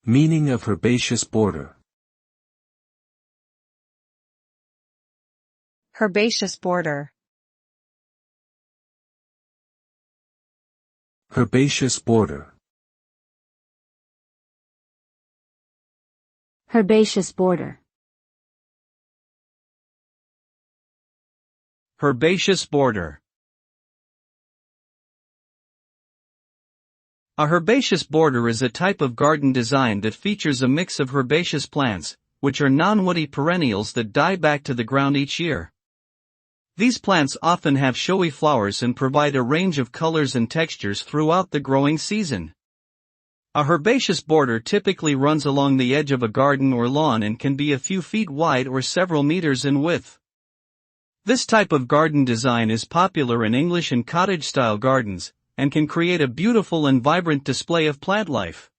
Meaning of herbaceous border. Herbaceous border. Herbaceous border. Herbaceous border. Herbaceous border. A herbaceous border is a type of garden design that features a mix of herbaceous plants, which are non-woody perennials that die back to the ground each year. These plants often have showy flowers and provide a range of colors and textures throughout the growing season. A herbaceous border typically runs along the edge of a garden or lawn and can be a few feet wide or several meters in width. This type of garden design is popular in English and cottage-style gardens, and can create a beautiful and vibrant display of plant life.